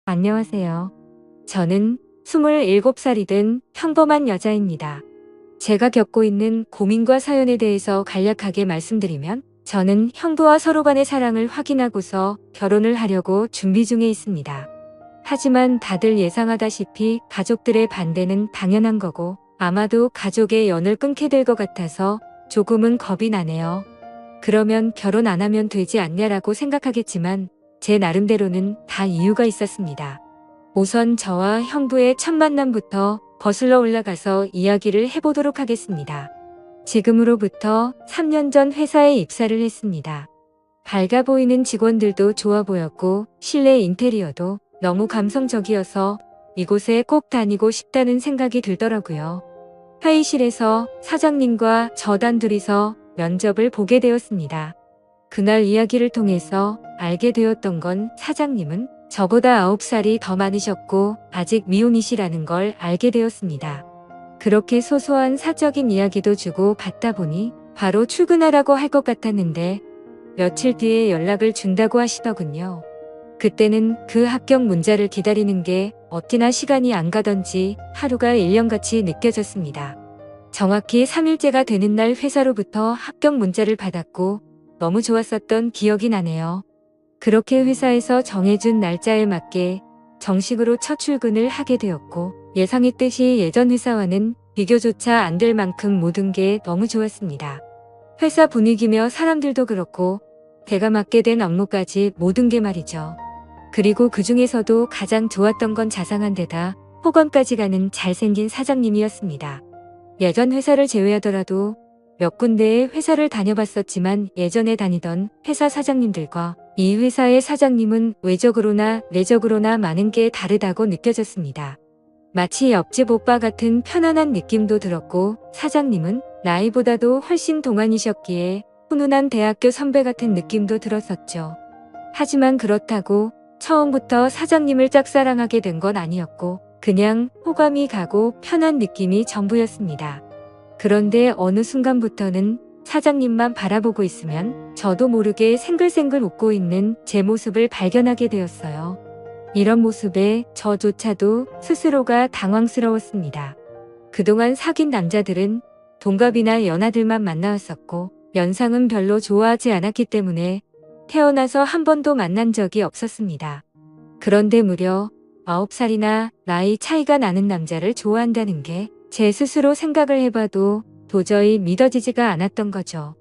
안녕하세요. 저는 27살이 된 평범한 여자입니다. 제가 겪고 있는 고민과 사연에 대해서 간략하게 말씀드리면, 저는 형부와 서로 간의 사랑을 확인하고서 결혼을 하려고 준비 중에 있습니다. 하지만 다들 예상하다시피 가족들의 반대는 당연한 거고, 아마도 가족의 연을 끊게 될 것 같아서 조금은 겁이 나네요. 그러면 결혼 안 하면 되지 않냐라고 생각하겠지만, 제 나름대로는 다 이유가 있었습니다. 우선 저와 형부의 첫 만남부터 거슬러 올라가서 이야기를 해보도록 하겠습니다. 지금으로부터 3년 전 회사에 입사를 했습니다. 밝아 보이는 직원들도 좋아 보였고 실내 인테리어도 너무 감성적이어서 이곳에 꼭 다니고 싶다는 생각이 들더라고요. 회의실에서 사장님과 저 단둘이서 면접을 보게 되었습니다. 그날 이야기를 통해서 알게 되었던 건 사장님은 저보다 9살이 더 많으셨고 아직 미혼이시라는 걸 알게 되었습니다. 그렇게 소소한 사적인 이야기도 주고 받다 보니 바로 출근하라고 할 것 같았는데 며칠 뒤에 연락을 준다고 하시더군요. 그때는 그 합격 문자를 기다리는 게 어찌나 시간이 안 가던지 하루가 1년같이 느껴졌습니다. 정확히 3일째가 되는 날 회사로부터 합격 문자를 받았고 너무 좋았었던 기억이 나네요. 그렇게 회사에서 정해준 날짜에 맞게 정식으로 첫 출근을 하게 되었고 예상했듯이 예전 회사와는 비교조차 안 될 만큼 모든 게 너무 좋았습니다. 회사 분위기며 사람들도 그렇고 제가 맡게 된 업무까지 모든 게 말이죠. 그리고 그 중에서도 가장 좋았던 건 자상한 데다 호감까지 가는 잘생긴 사장님이었습니다. 예전 회사를 제외하더라도 몇 군데의 회사를 다녀봤었지만 예전에 다니던 회사 사장님들과 이 회사의 사장님은 외적으로나 내적으로나 많은 게 다르다고 느껴졌습니다. 마치 옆집 오빠 같은 편안한 느낌도 들었고 사장님은 나이보다도 훨씬 동안이셨기에 훈훈한 대학교 선배 같은 느낌도 들었었죠. 하지만 그렇다고 처음부터 사장님을 짝사랑하게 된 건 아니었고 그냥 호감이 가고 편한 느낌이 전부였습니다. 그런데 어느 순간부터는 사장님만 바라보고 있으면 저도 모르게 생글생글 웃고 있는 제 모습을 발견하게 되었어요. 이런 모습에 저조차도 스스로가 당황스러웠습니다. 그동안 사귄 남자들은 동갑이나 연하들만 만나왔었고 연상은 별로 좋아하지 않았기 때문에 태어나서 한 번도 만난 적이 없었습니다. 그런데 무려 9살이나 나이 차이가 나는 남자를 좋아한다는 게 제 스스로 생각을 해봐도 도저히 믿어지지가 않았던 거죠.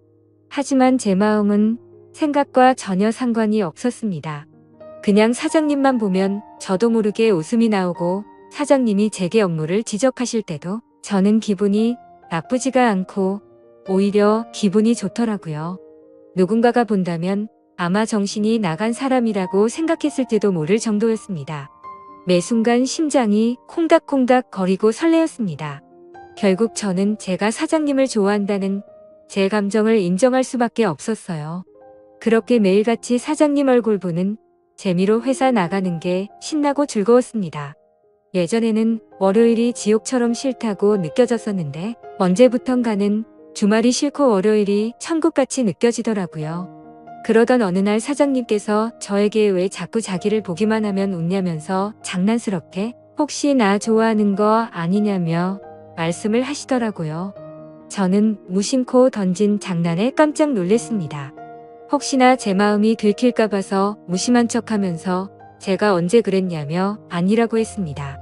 하지만 제 마음은 생각과 전혀 상관이 없었습니다. 그냥 사장님만 보면 저도 모르게 웃음이 나오고 사장님이 제게 업무를 지적하실 때도 저는 기분이 나쁘지가 않고 오히려 기분이 좋더라고요. 누군가가 본다면 아마 정신이 나간 사람이라고 생각했을지도 모를 정도였습니다. 매 순간 심장이 콩닥콩닥 거리고 설레었습니다. 결국 저는 제가 사장님을 좋아한다는 제 감정을 인정할 수밖에 없었어요. 그렇게 매일같이 사장님 얼굴 보는 재미로 회사 나가는 게 신나고 즐거웠습니다. 예전에는 월요일이 지옥처럼 싫다고 느껴졌었는데 언제부턴가는 주말이 싫고 월요일이 천국같이 느껴지더라고요. 그러던 어느 날 사장님께서 저에게 왜 자꾸 자기를 보기만 하면 웃냐면서 장난스럽게 혹시 나 좋아하는 거 아니냐며 말씀을 하시더라고요. 저는 무심코 던진 장난에 깜짝 놀랐습니다. 혹시나 제 마음이 들킬까 봐서 무심한 척하면서 제가 언제 그랬냐며 아니라고 했습니다.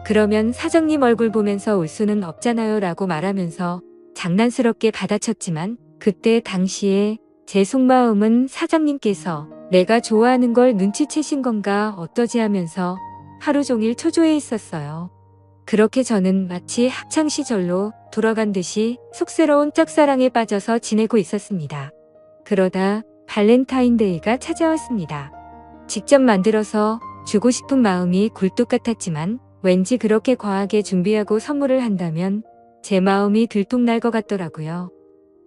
그러면 사장님 얼굴 보면서 울 수는 없잖아요 라고 말하면서 장난스럽게 받아쳤지만 그때 당시에 제 속마음은 사장님께서 내가 좋아하는 걸 눈치채신 건가 어떠지 하면서 하루 종일 초조해 있었어요. 그렇게 저는 마치 학창시절로 돌아간 듯이 쑥스러운 짝사랑에 빠져서 지내고 있었습니다. 그러다 발렌타인데이가 찾아왔습니다. 직접 만들어서 주고 싶은 마음이 굴뚝 같았지만 왠지 그렇게 과하게 준비하고 선물을 한다면 제 마음이 들통날 것 같더라고요.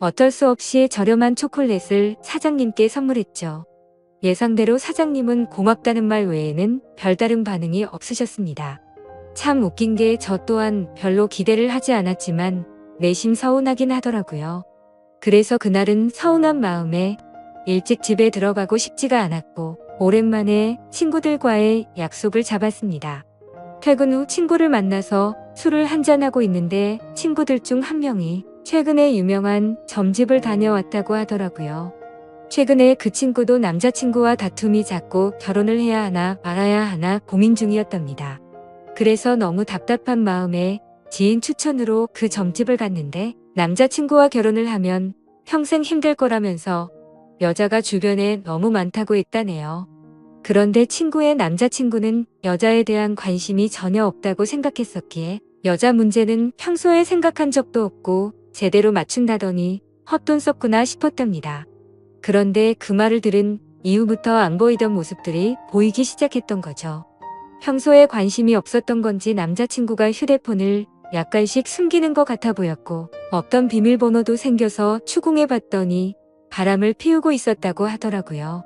어쩔 수 없이 저렴한 초콜릿을 사장님께 선물했죠. 예상대로 사장님은 고맙다는 말 외에는 별다른 반응이 없으셨습니다. 참 웃긴 게 저 또한 별로 기대를 하지 않았지만 내심 서운하긴 하더라고요. 그래서 그날은 서운한 마음에 일찍 집에 들어가고 싶지가 않았고 오랜만에 친구들과의 약속을 잡았습니다. 퇴근 후 친구를 만나서 술을 한잔하고 있는데 친구들 중 한 명이 최근에 유명한 점집을 다녀왔다고 하더라고요. 최근에 그 친구도 남자친구와 다툼이 잦고 결혼을 해야 하나 말아야 하나 고민 중이었답니다. 그래서 너무 답답한 마음에 지인 추천으로 그 점집을 갔는데 남자친구와 결혼을 하면 평생 힘들 거라면서 여자가 주변에 너무 많다고 했다네요. 그런데 친구의 남자친구는 여자에 대한 관심이 전혀 없다고 생각했었기에 여자 문제는 평소에 생각한 적도 없고 제대로 맞춘다더니 헛돈 썼구나 싶었답니다. 그런데 그 말을 들은 이후부터 안 보이던 모습들이 보이기 시작했던 거죠. 평소에 관심이 없었던 건지 남자친구가 휴대폰을 약간씩 숨기는 것 같아 보였고 없던 비밀번호도 생겨서 추궁해 봤더니 바람을 피우고 있었다고 하더라고요.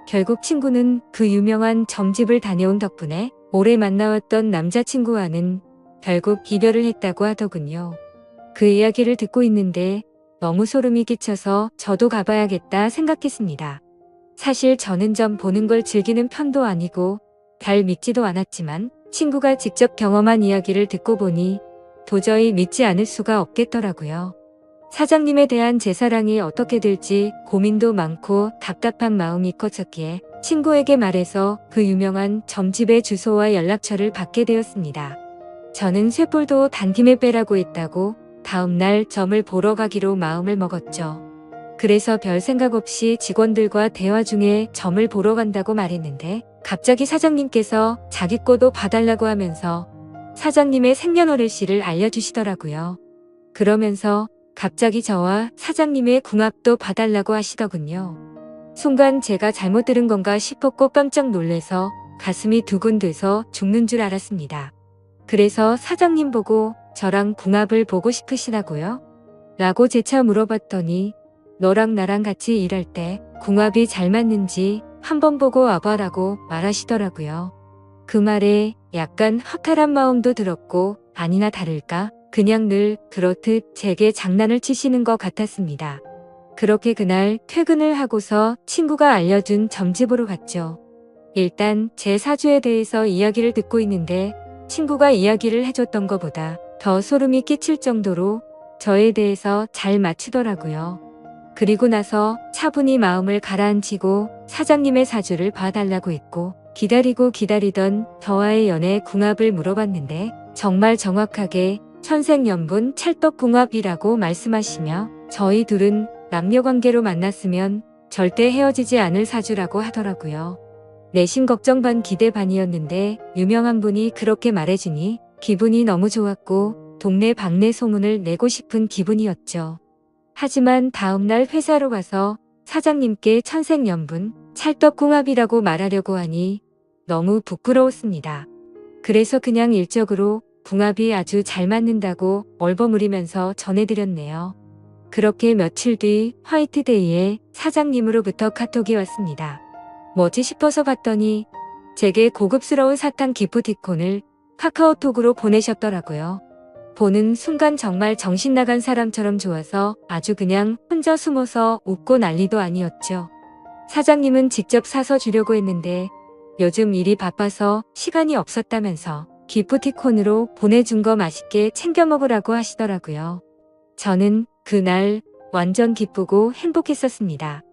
결국 친구는 그 유명한 점집을 다녀온 덕분에 오래 만나왔던 남자친구와는 결국 이별을 했다고 하더군요. 그 이야기를 듣고 있는데 너무 소름이 끼쳐서 저도 가봐야겠다 생각했습니다. 사실 저는 점 보는 걸 즐기는 편도 아니고 잘 믿지도 않았지만 친구가 직접 경험한 이야기를 듣고 보니 도저히 믿지 않을 수가 없겠더라고요. 사장님에 대한 제 사랑이 어떻게 될지 고민도 많고 답답한 마음이 커졌기에 친구에게 말해서 그 유명한 점집의 주소와 연락처를 받게 되었습니다. 저는 쇠불도 단김에 빼라고 했다고 다음날 점을 보러 가기로 마음을 먹었죠. 그래서 별 생각 없이 직원들과 대화 중에 점을 보러 간다고 말했는데 갑자기 사장님께서 자기 거도 봐달라고 하면서 사장님의 생년월일씨를 알려주시더라고요. 그러면서 갑자기 저와 사장님의 궁합도 봐달라고 하시더군요. 순간 제가 잘못 들은 건가 싶었고 깜짝 놀래서 가슴이 두근돼서 죽는 줄 알았습니다. 그래서 사장님 보고 저랑 궁합을 보고 싶으시다고요? 라고 재차 물어봤더니 너랑 나랑 같이 일할 때 궁합이 잘 맞는지 한번 보고 와봐라고 말하시더라고요. 그 말에 약간 허탈한 마음도 들었고 아니나 다를까 그냥 늘 그렇듯 제게 장난을 치시는 것 같았습니다. 그렇게 그날 퇴근을 하고서 친구가 알려준 점집으로 갔죠. 일단 제 사주에 대해서 이야기를 듣고 있는데 친구가 이야기를 해줬던 것보다 더 소름이 끼칠 정도로 저에 대해서 잘 맞추더라고요. 그리고 나서 차분히 마음을 가라앉히고 사장님의 사주를 봐달라고 했고 기다리고 기다리던 저와의 연애 궁합을 물어봤는데 정말 정확하게 천생연분 찰떡궁합이라고 말씀하시며 저희 둘은 남녀관계로 만났으면 절대 헤어지지 않을 사주라고 하더라고요. 내심 걱정 반 기대 반이었는데 유명한 분이 그렇게 말해주니 기분이 너무 좋았고 동네 방네 소문을 내고 싶은 기분이었죠. 하지만 다음날 회사로 가서 사장님께 천생연분 찰떡궁합이라고 말하려고 하니 너무 부끄러웠습니다. 그래서 그냥 일적으로 궁합이 아주 잘 맞는다고 얼버무리면서 전해드렸네요. 그렇게 며칠 뒤 화이트데이에 사장님으로부터 카톡이 왔습니다. 뭐지 싶어서 봤더니 제게 고급스러운 사탕 기프티콘을 카카오톡으로 보내셨더라고요. 보는 순간 정말 정신 나간 사람처럼 좋아서 아주 그냥 혼자 숨어서 웃고 난리도 아니었죠. 사장님은 직접 사서 주려고 했는데 요즘 일이 바빠서 시간이 없었다면서 기프티콘으로 보내준 거 맛있게 챙겨 먹으라고 하시더라고요. 저는 그날 완전 기쁘고 행복했었습니다.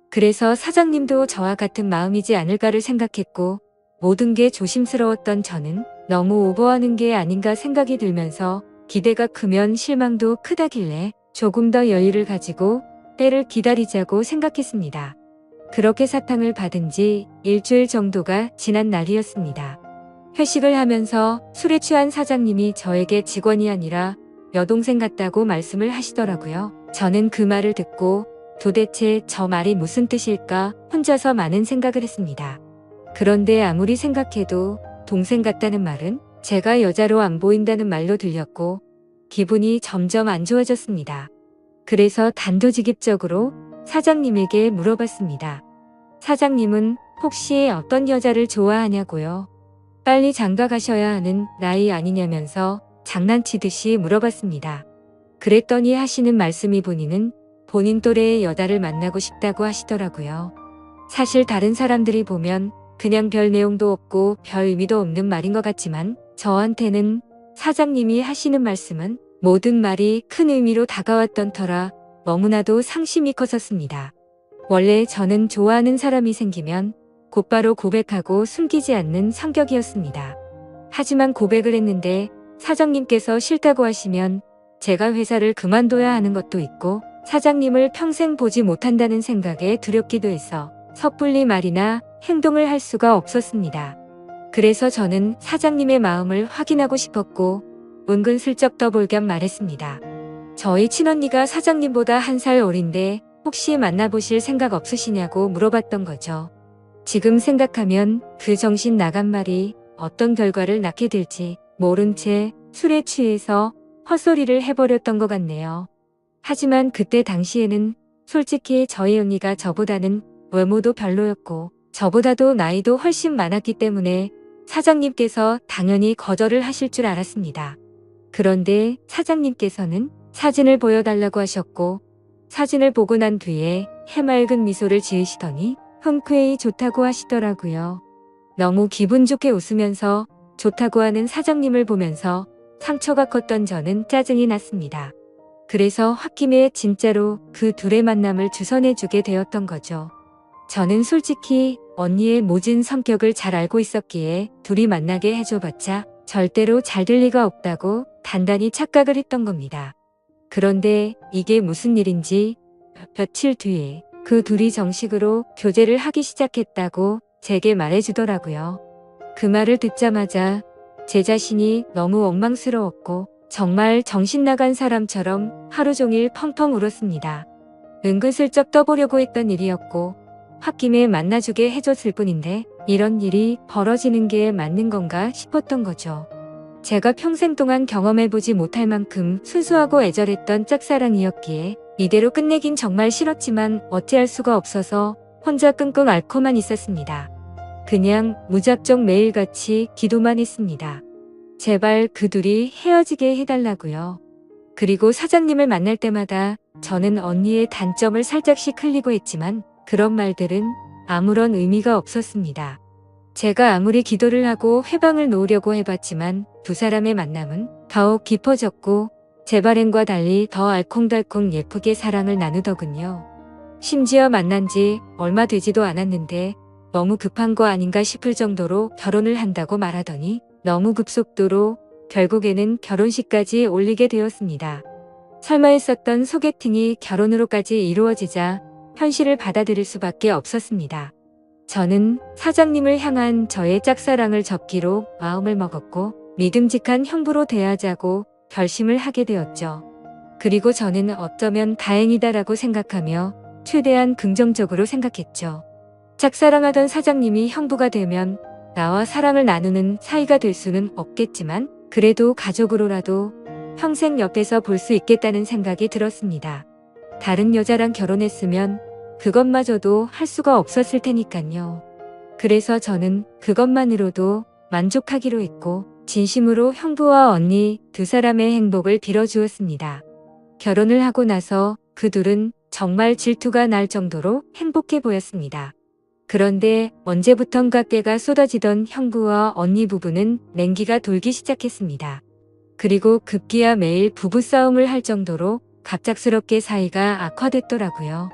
그래서 사장님도 저와 같은 마음이지 않을까를 생각했고 모든 게 조심스러웠던 저는 너무 오버하는 게 아닌가 생각이 들면서 기대가 크면 실망도 크다길래 조금 더 여유를 가지고 때를 기다리자고 생각했습니다. 그렇게 사탕을 받은 지 일주일 정도가 지난 날이었습니다. 회식을 하면서 술에 취한 사장님이 저에게 직원이 아니라 여동생 같다고 말씀을 하시더라고요. 저는 그 말을 듣고 도대체 저 말이 무슨 뜻일까 혼자서 많은 생각을 했습니다. 그런데 아무리 생각해도 동생 같다는 말은 제가 여자로 안 보인다는 말로 들렸고 기분이 점점 안 좋아졌습니다. 그래서 단도직입적으로 사장님에게 물어봤습니다. 사장님은 혹시 어떤 여자를 좋아하냐고요? 빨리 장가 가셔야 하는 나이 아니냐면서 장난치듯이 물어봤습니다. 그랬더니 하시는 말씀이 본인은 본인 또래의 여자를 만나고 싶다고 하시더라고요. 사실 다른 사람들이 보면 그냥 별 내용도 없고 별 의미도 없는 말인 것 같지만 저한테는 사장님이 하시는 말씀은 모든 말이 큰 의미로 다가왔던 터라 너무나도 상심이 컸었습니다. 원래 저는 좋아하는 사람이 생기면 곧바로 고백하고 숨기지 않는 성격이었습니다. 하지만 고백을 했는데 사장님께서 싫다고 하시면 제가 회사를 그만둬야 하는 것도 있고 사장님을 평생 보지 못한다는 생각에 두렵기도 해서 섣불리 말이나 행동을 할 수가 없었습니다. 그래서 저는 사장님의 마음을 확인하고 싶었고 은근슬쩍 떠볼 겸 말했습니다. 저희 친언니가 사장님보다 1살 어린데 혹시 만나보실 생각 없으시냐고 물어봤던 거죠. 지금 생각하면 그 정신 나간 말이 어떤 결과를 낳게 될지 모른 채 술에 취해서 헛소리를 해버렸던 것 같네요. 하지만 그때 당시에는 솔직히 저희 언니가 저보다는 외모도 별로였고 저보다도 나이도 훨씬 많았기 때문에 사장님께서 당연히 거절을 하실 줄 알았습니다. 그런데 사장님께서는 사진을 보여달라고 하셨고 사진을 보고 난 뒤에 해맑은 미소를 지으시더니 흔쾌히 좋다고 하시더라고요. 너무 기분 좋게 웃으면서 좋다고 하는 사장님을 보면서 상처가 컸던 저는 짜증이 났습니다. 그래서 홧김에 진짜로 그 둘의 만남을 주선해주게 되었던 거죠. 저는 솔직히 언니의 모진 성격을 잘 알고 있었기에 둘이 만나게 해줘봤자 절대로 잘 될 리가 없다고 단단히 착각을 했던 겁니다. 그런데 이게 무슨 일인지 며칠 뒤에 그 둘이 정식으로 교제를 하기 시작했다고 제게 말해주더라고요. 그 말을 듣자마자 제 자신이 너무 원망스러웠고 정말 정신 나간 사람처럼 하루 종일 펑펑 울었습니다. 은근슬쩍 떠보려고 했던 일이었고 홧김에 만나주게 해줬을 뿐인데 이런 일이 벌어지는 게 맞는 건가 싶었던 거죠. 제가 평생 동안 경험해보지 못할 만큼 순수하고 애절했던 짝사랑이었기에 이대로 끝내긴 정말 싫었지만 어찌할 수가 없어서 혼자 끙끙 앓고만 있었습니다. 그냥 무작정 매일같이 기도만 했습니다. 제발 그 둘이 헤어지게 해달라고요. 그리고 사장님을 만날 때마다 저는 언니의 단점을 살짝씩 흘리고 했지만 그런 말들은 아무런 의미가 없었습니다. 제가 아무리 기도를 하고 회방을 놓으려고 해봤지만 두 사람의 만남은 더욱 깊어졌고 제 바램과 달리 더 알콩달콩 예쁘게 사랑을 나누더군요. 심지어 만난 지 얼마 되지도 않았는데 너무 급한 거 아닌가 싶을 정도로 결혼을 한다고 말하더니 너무 급속도로 결국에는 결혼식까지 올리게 되었습니다. 설마 했었던 소개팅이 결혼으로까지 이루어지자 현실을 받아들일 수밖에 없었습니다. 저는 사장님을 향한 저의 짝사랑을 접기로 마음을 먹었고 믿음직한 형부로 대하자고 결심을 하게 되었죠. 그리고 저는 어쩌면 다행이다라고 생각하며 최대한 긍정적으로 생각했죠. 짝사랑하던 사장님이 형부가 되면 나와 사랑을 나누는 사이가 될 수는 없겠지만 그래도 가족으로라도 평생 옆에서 볼 수 있겠다는 생각이 들었습니다. 다른 여자랑 결혼했으면 그것마저도 할 수가 없었을 테니까요. 그래서 저는 그것만으로도 만족하기로 했고 진심으로 형부와 언니 두 사람의 행복을 빌어주었습니다. 결혼을 하고 나서 그 둘은 정말 질투가 날 정도로 행복해 보였습니다. 그런데 언제부턴가 깨가 쏟아지던 형부와 언니 부부는 냉기가 돌기 시작했습니다. 그리고 급기야 매일 부부싸움을 할 정도로 갑작스럽게 사이가 악화됐더라고요.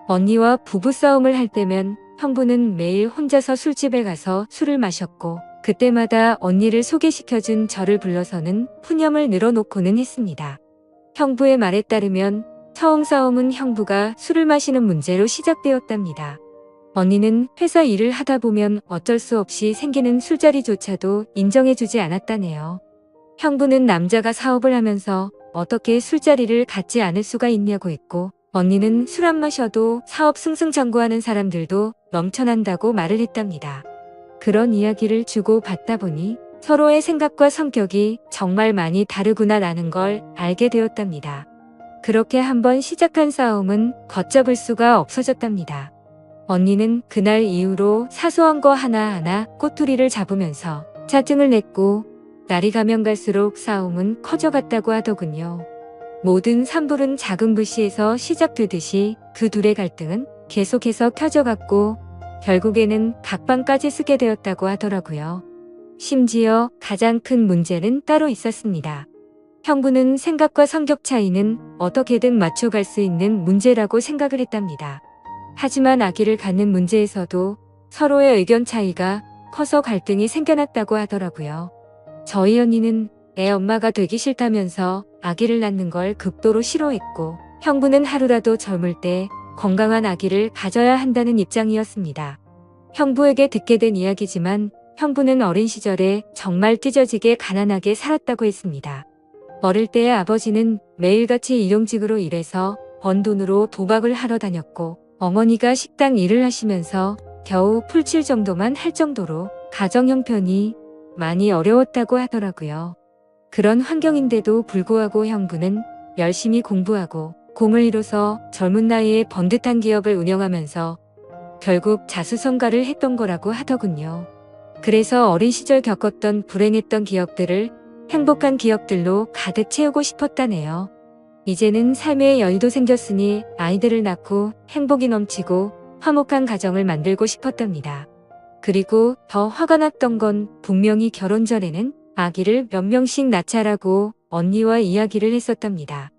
언니와 부부싸움을 할 때면 형부는 매일 혼자서 술집에 가서 술을 마셨고 그때마다 언니를 소개시켜준 저를 불러서는 푸념을 늘어놓고는 했습니다. 형부의 말에 따르면 처음 싸움은 형부가 술을 마시는 문제로 시작되었답니다. 언니는 회사 일을 하다 보면 어쩔 수 없이 생기는 술자리조차도 인정해주지 않았다네요. 형부는 남자가 사업을 하면서 어떻게 술자리를 갖지 않을 수가 있냐고 했고 언니는 술 안 마셔도 사업 승승장구하는 사람들도 넘쳐난다고 말을 했답니다. 그런 이야기를 주고 받다 보니 서로의 생각과 성격이 정말 많이 다르구나라는 걸 알게 되었답니다. 그렇게 한번 시작한 싸움은 걷잡을 수가 없어졌답니다. 언니는 그날 이후로 사소한 거 하나하나 꼬투리를 잡으면서 짜증을 냈고 날이 가면 갈수록 싸움은 커져갔다고 하더군요. 모든 산불은 작은 불씨에서 시작되듯이 그 둘의 갈등은 계속해서 켜져갔고 결국에는 각방까지 쓰게 되었다고 하더라고요. 심지어 가장 큰 문제는 따로 있었습니다. 형부는 생각과 성격 차이는 어떻게든 맞춰갈 수 있는 문제라고 생각을 했답니다. 하지만 아기를 갖는 문제에서도 서로의 의견 차이가 커서 갈등이 생겨났다고 하더라고요. 저희 언니는 애 엄마가 되기 싫다면서 아기를 낳는 걸 극도로 싫어했고, 형부는 하루라도 젊을 때 건강한 아기를 가져야 한다는 입장이었습니다. 형부에게 듣게 된 이야기지만 형부는 어린 시절에 정말 찢어지게 가난하게 살았다고 했습니다. 어릴 때의 아버지는 매일같이 일용직으로 일해서 번 돈으로 도박을 하러 다녔고, 어머니가 식당 일을 하시면서 겨우 풀칠 정도만 할 정도로 가정 형편이 많이 어려웠다고 하더라고요. 그런 환경인데도 불구하고 형부는 열심히 공부하고 공을 이뤄서 젊은 나이에 번듯한 기업을 운영하면서 결국 자수성가를 했던 거라고 하더군요. 그래서 어린 시절 겪었던 불행했던 기억들을 행복한 기억들로 가득 채우고 싶었다네요. 이제는 삶의 여유도 생겼으니 아이들을 낳고 행복이 넘치고 화목한 가정을 만들고 싶었답니다. 그리고 더 화가 났던 건 분명히 결혼 전에는 아기를 몇 명씩 낳자라고 언니와 이야기를 했었답니다.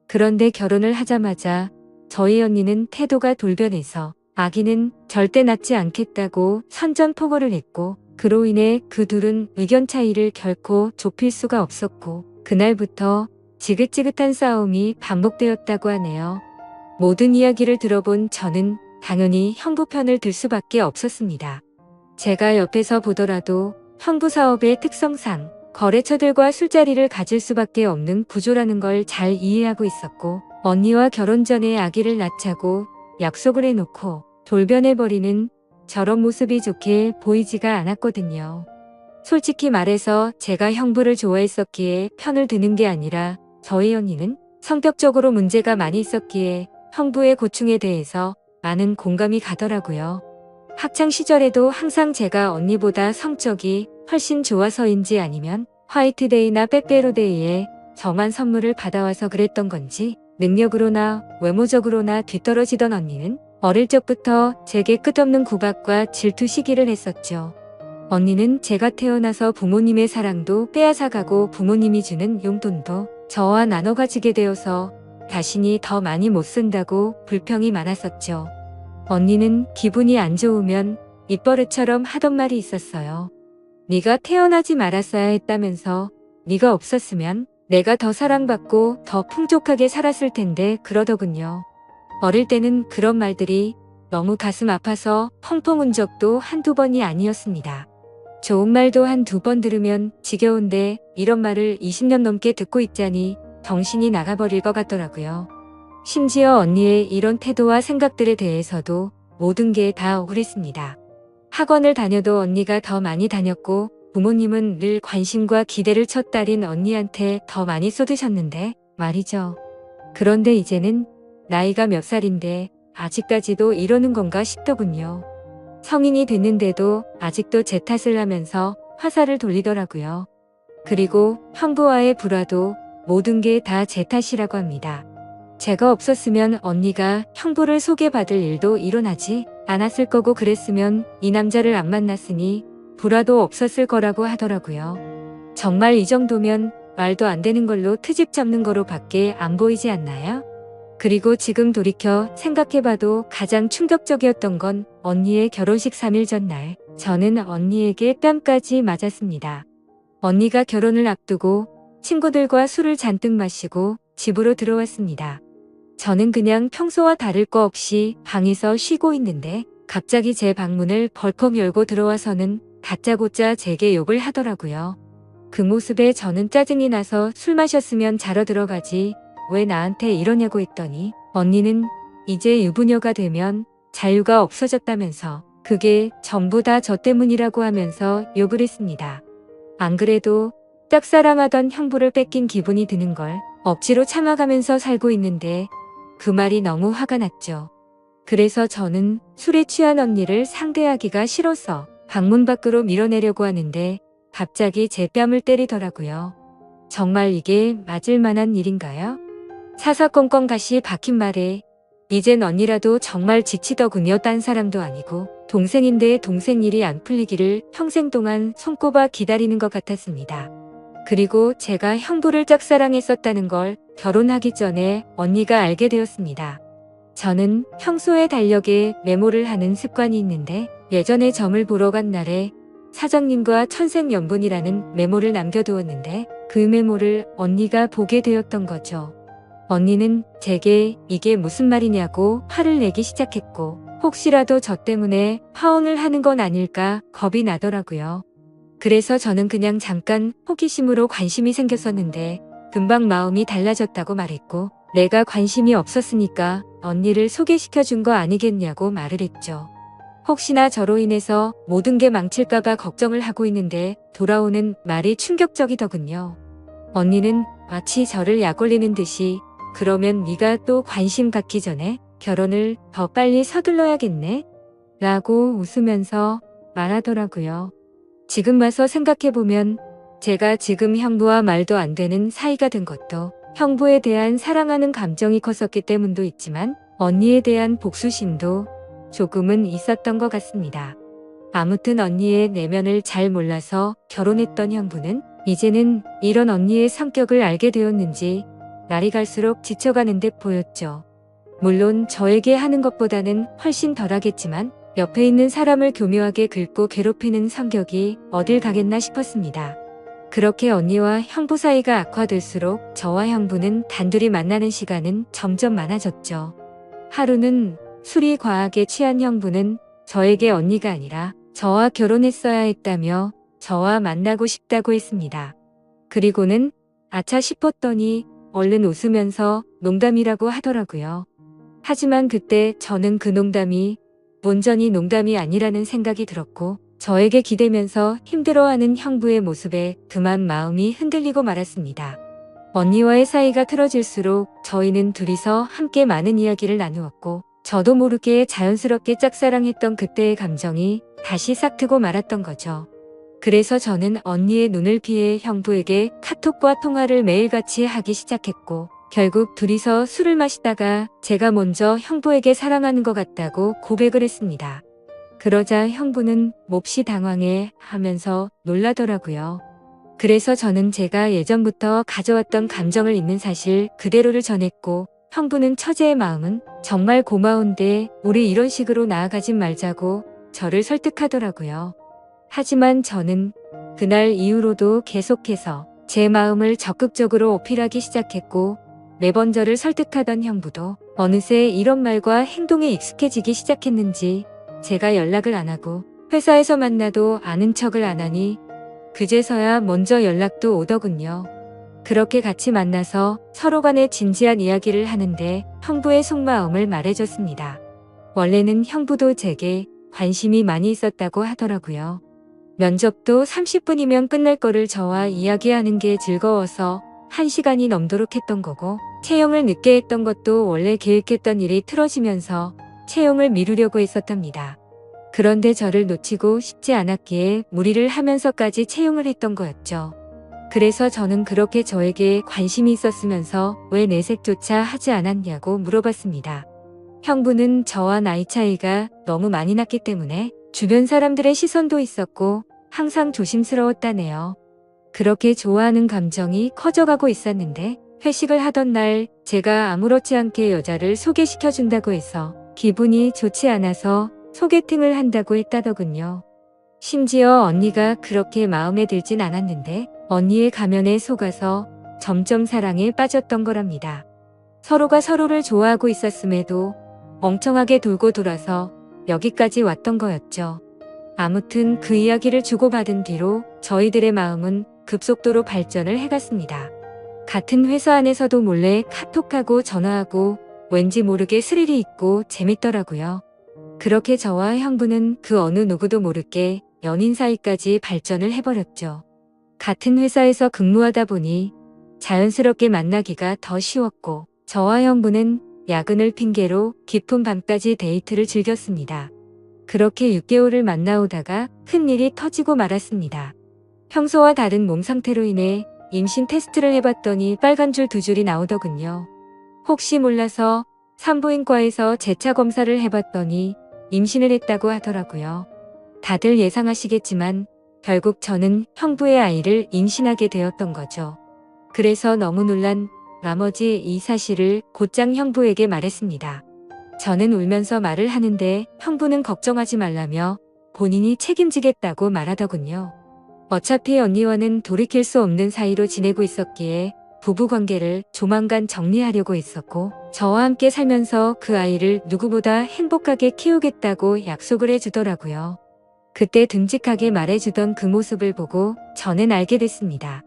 그런데 결혼을 하자마자 저희 언니는 태도가 돌변해서 아기는 절대 낳지 않겠다고 선전포고를 했고, 그로 인해 그 둘은 의견 차이를 결코 좁힐 수가 없었고, 그날부터 지긋지긋한 싸움이 반복되었다고 하네요. 모든 이야기를 들어본 저는 당연히 형부 편을 들 수밖에 없었습니다. 제가 옆에서 보더라도 형부 사업의 특성상 거래처들과 술자리를 가질 수밖에 없는 구조라는 걸 잘 이해하고 있었고, 언니와 결혼 전에 아기를 낳자고 약속을 해놓고 돌변해버리는 저런 모습이 좋게 보이지가 않았거든요. 솔직히 말해서 제가 형부를 좋아했었기에 편을 드는 게 아니라 저희 언니는 성격적으로 문제가 많이 있었기에 형부의 고충에 대해서 많은 공감이 가더라고요. 학창 시절에도 항상 제가 언니보다 성적이 훨씬 좋아서인지 아니면 화이트데이나 빼빼로데이에 저만 선물을 받아와서 그랬던 건지 능력으로나 외모적으로나 뒤떨어지던 언니는 어릴 적부터 제게 끝없는 구박과 질투 시기를 했었죠. 언니는 제가 태어나서 부모님의 사랑도 빼앗아가고 부모님이 주는 용돈도 저와 나눠 가지게 되어서 자신이 더 많이 못 쓴다고 불평이 많았었죠. 언니는 기분이 안 좋으면 입버릇처럼 하던 말이 있었어요. 네가 태어나지 말았어야 했다면서, 네가 없었으면 내가 더 사랑받고 더 풍족하게 살았을 텐데 그러더군요. 어릴 때는 그런 말들이 너무 가슴 아파서 펑펑 운 적도 한두 번이 아니었습니다. 좋은 말도 한두 번 들으면 지겨운데 이런 말을 20년 넘게 듣고 있자니 정신이 나가버릴 것 같더라고요. 심지어 언니의 이런 태도와 생각들에 대해서도 모든 게 다 억울했습니다. 학원을 다녀도 언니가 더 많이 다녔고, 부모님은 늘 관심과 기대를 첫 딸인 언니한테 더 많이 쏟으셨는데 말이죠. 그런데 이제는 나이가 몇 살인데 아직까지도 이러는 건가 싶더군요. 성인이 됐는데도 아직도 제 탓을 하면서 화살을 돌리더라고요. 그리고 형부와의 불화도 모든 게 다 제 탓이라고 합니다. 제가 없었으면 언니가 형부를 소개받을 일도 일어나지 않았을 거고, 그랬으면 이 남자를 안 만났으니 불화도 없었을 거라고 하더라고요. 정말 이 정도면 말도 안 되는 걸로 트집 잡는 거로 밖에 안 보이지 않나요? 그리고 지금 돌이켜 생각해봐도 가장 충격적이었던 건 언니의 결혼식 3일 전날 저는 언니에게 뺨까지 맞았습니다. 언니가 결혼을 앞두고 친구들과 술을 잔뜩 마시고 집으로 들어왔습니다. 저는 그냥 평소와 다를 거 없이 방에서 쉬고 있는데 갑자기 제 방문을 벌컥 열고 들어와서는 다짜고짜 제게 욕을 하더라고요. 그 모습에 저는 짜증이 나서 술 마셨으면 자러 들어가지 왜 나한테 이러냐고 했더니 언니는 이제 유부녀가 되면 자유가 없어졌다면서 그게 전부 다 저 때문이라고 하면서 욕을 했습니다. 안 그래도 짝사랑하던 형부를 뺏긴 기분이 드는 걸 억지로 참아가면서 살고 있는데 그 말이 너무 화가 났죠. 그래서 저는 술에 취한 언니를 상대하기가 싫어서 방문 밖으로 밀어내려고 하는데 갑자기 제 뺨을 때리더라고요. 정말 이게 맞을 만한 일인가요? 사사건건 가시 박힌 말에 이젠 언니라도 정말 지치더군요. 딴 사람도 아니고 동생인데 동생 일이 안 풀리기를 평생 동안 손꼽아 기다리는 것 같았습니다. 그리고 제가 형부를 짝사랑했었다는 걸 결혼하기 전에 언니가 알게 되었습니다. 저는 평소에 달력에 메모를 하는 습관이 있는데 예전에 점을 보러 간 날에 사장님과 천생연분이라는 메모를 남겨두었는데 그 메모를 언니가 보게 되었던 거죠. 언니는 제게 이게 무슨 말이냐고 화를 내기 시작했고 혹시라도 저 때문에 파혼을 하는 건 아닐까 겁이 나더라고요. 그래서 저는 그냥 잠깐 호기심으로 관심이 생겼었는데 금방 마음이 달라졌다고 말했고 내가 관심이 없었으니까 언니를 소개시켜 준 거 아니겠냐고 말을 했죠. 혹시나 저로 인해서 모든 게 망칠까봐 걱정을 하고 있는데 돌아오는 말이 충격적이더군요. 언니는 마치 저를 약올리는 듯이 그러면 네가 또 관심 갖기 전에 결혼을 더 빨리 서둘러야겠네? 라고 웃으면서 말하더라고요. 지금 와서 생각해보면 제가 지금 형부와 말도 안 되는 사이가 된 것도 형부에 대한 사랑하는 감정이 컸었기 때문도 있지만 언니에 대한 복수심도 조금은 있었던 것 같습니다. 아무튼 언니의 내면을 잘 몰라서 결혼했던 형부는 이제는 이런 언니의 성격을 알게 되었는지 날이 갈수록 지쳐가는 듯 보였죠. 물론 저에게 하는 것보다는 훨씬 덜하겠지만 옆에 있는 사람을 교묘하게 긁고 괴롭히는 성격이 어딜 가겠나 싶었습니다. 그렇게 언니와 형부 사이가 악화될수록 저와 형부는 단둘이 만나는 시간은 점점 많아졌죠. 하루는 술이 과하게 취한 형부는 저에게 언니가 아니라 저와 결혼했어야 했다며 저와 만나고 싶다고 했습니다. 그리고는 아차 싶었더니 얼른 웃으면서 농담이라고 하더라고요. 하지만 그때 저는 그 농담이 온전히 농담이 아니라는 생각이 들었고 저에게 기대면서 힘들어하는 형부의 모습에 그만 마음이 흔들리고 말았습니다. 언니와의 사이가 틀어질수록 저희는 둘이서 함께 많은 이야기를 나누었고 저도 모르게 자연스럽게 짝사랑했던 그때의 감정이 다시 싹트고 말았던 거죠. 그래서 저는 언니의 눈을 피해 형부에게 카톡과 통화를 매일같이 하기 시작했고 결국 둘이서 술을 마시다가 제가 먼저 형부에게 사랑하는 것 같다고 고백을 했습니다. 그러자 형부는 몹시 당황해 하면서 놀라더라고요. 그래서 저는 제가 예전부터 가져왔던 감정을 있는 사실 그대로를 전했고 형부는 처제의 마음은 정말 고마운데 우리 이런 식으로 나아가진 말자고 저를 설득하더라고요. 하지만 저는 그날 이후로도 계속해서 제 마음을 적극적으로 어필하기 시작했고 매번 저를 설득하던 형부도 어느새 이런 말과 행동에 익숙해지기 시작했는지 제가 연락을 안 하고 회사에서 만나도 아는 척을 안 하니 그제서야 먼저 연락도 오더군요. 그렇게 같이 만나서 서로 간에 진지한 이야기를 하는데 형부의 속마음을 말해줬습니다. 원래는 형부도 제게 관심이 많이 있었다고 하더라고요. 면접도 30분이면 끝날 거를 저와 이야기하는 게 즐거워서 1시간이 넘도록 했던 거고 채용을 늦게 했던 것도 원래 계획했던 일이 틀어지면서 채용을 미루려고 했었답니다. 그런데 저를 놓치고 싶지 않았기에 무리를 하면서까지 채용을 했던 거였죠. 그래서 저는 그렇게 저에게 관심이 있었으면서 왜 내색조차 하지 않았냐고 물어봤습니다. 형부는 저와 나이 차이가 너무 많이 났기 때문에 주변 사람들의 시선도 있었고 항상 조심스러웠다네요. 그렇게 좋아하는 감정이 커져가고 있었는데 회식을 하던 날 제가 아무렇지 않게 여자를 소개시켜준다고 해서 기분이 좋지 않아서 소개팅을 한다고 했다더군요. 심지어 언니가 그렇게 마음에 들진 않았는데 언니의 가면에 속아서 점점 사랑에 빠졌던 거랍니다. 서로가 서로를 좋아하고 있었음에도 멍청하게 돌고 돌아서 여기까지 왔던 거였죠. 아무튼 그 이야기를 주고받은 뒤로 저희들의 마음은 급속도로 발전을 해갔습니다. 같은 회사 안에서도 몰래 카톡하고 전화하고 왠지 모르게 스릴이 있고 재밌더라고요. 그렇게 저와 형부는 그 어느 누구도 모르게 연인 사이까지 발전을 해버렸죠. 같은 회사에서 근무하다 보니 자연스럽게 만나기가 더 쉬웠고 저와 형부는 야근을 핑계로 깊은 밤까지 데이트를 즐겼습니다. 그렇게 6개월을 만나오다가 큰일이 터지고 말았습니다. 평소와 다른 몸 상태로 인해 임신 테스트를 해봤더니 빨간 줄 2줄이 나오더군요. 혹시 몰라서 산부인과에서 재차 검사를 해봤더니 임신을 했다고 하더라고요. 다들 예상하시겠지만 결국 저는 형부의 아이를 임신하게 되었던 거죠. 그래서 너무 놀란 나머지 이 사실을 곧장 형부에게 말했습니다. 저는 울면서 말을 하는데 형부는 걱정하지 말라며 본인이 책임지겠다고 말하더군요. 어차피 언니와는 돌이킬 수 없는 사이로 지내고 있었기에 부부관계를 조만간 정리하려고 했었고 저와 함께 살면서 그 아이를 누구보다 행복하게 키우겠다고 약속을 해주더라고요. 그때 듬직하게 말해주던 그 모습을 보고 저는 알게 됐습니다.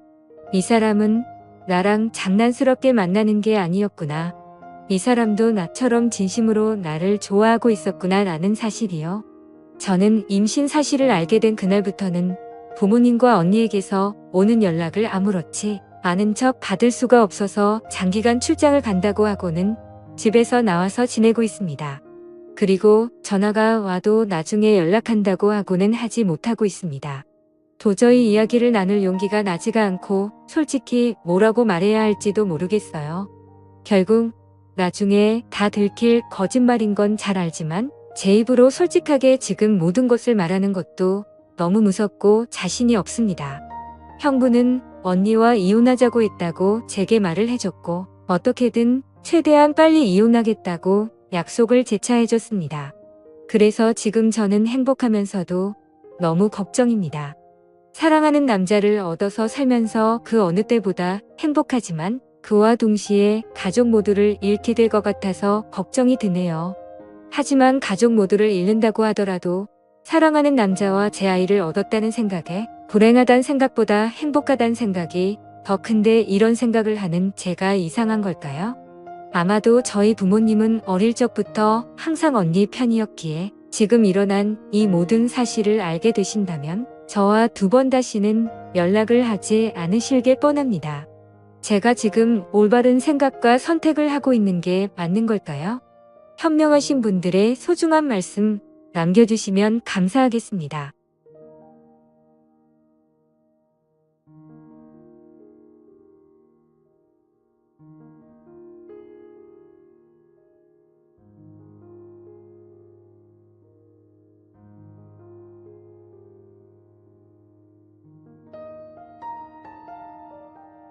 이 사람은 나랑 장난스럽게 만나는 게 아니었구나. 이 사람도 나처럼 진심으로 나를 좋아하고 있었구나 라는 사실이요. 저는 임신 사실을 알게 된 그날부터는 부모님과 언니에게서 오는 연락을 아무렇지 않은 척 받을 수가 없어서 장기간 출장을 간다고 하고는 집에서 나와서 지내고 있습니다. 그리고 전화가 와도 나중에 연락한다고 하고는 하지 못하고 있습니다. 도저히 이야기를 나눌 용기가 나지가 않고 솔직히 뭐라고 말해야 할지도 모르겠어요. 결국 나중에 다 들킬 거짓말인 건 잘 알지만 제 입으로 솔직하게 지금 모든 것을 말하는 것도 너무 무섭고 자신이 없습니다. 형부는 언니와 이혼하자고 했다고 제게 말을 해줬고 어떻게든 최대한 빨리 이혼하겠다고 약속을 재차해줬습니다. 그래서 지금 저는 행복하면서도 너무 걱정입니다. 사랑하는 남자를 얻어서 살면서 그 어느 때보다 행복하지만 그와 동시에 가족 모두를 잃게 될 것 같아서 걱정이 드네요. 하지만 가족 모두를 잃는다고 하더라도 사랑하는 남자와 제 아이를 얻었다는 생각에 불행하단 생각보다 행복하단 생각이 더 큰데 이런 생각을 하는 제가 이상한 걸까요? 아마도 저희 부모님은 어릴 적부터 항상 언니 편이었기에 지금 일어난 이 모든 사실을 알게 되신다면 저와 두 번 다시는 연락을 하지 않으실 게 뻔합니다. 제가 지금 올바른 생각과 선택을 하고 있는 게 맞는 걸까요? 현명하신 분들의 소중한 말씀 남겨주시면 감사하겠습니다.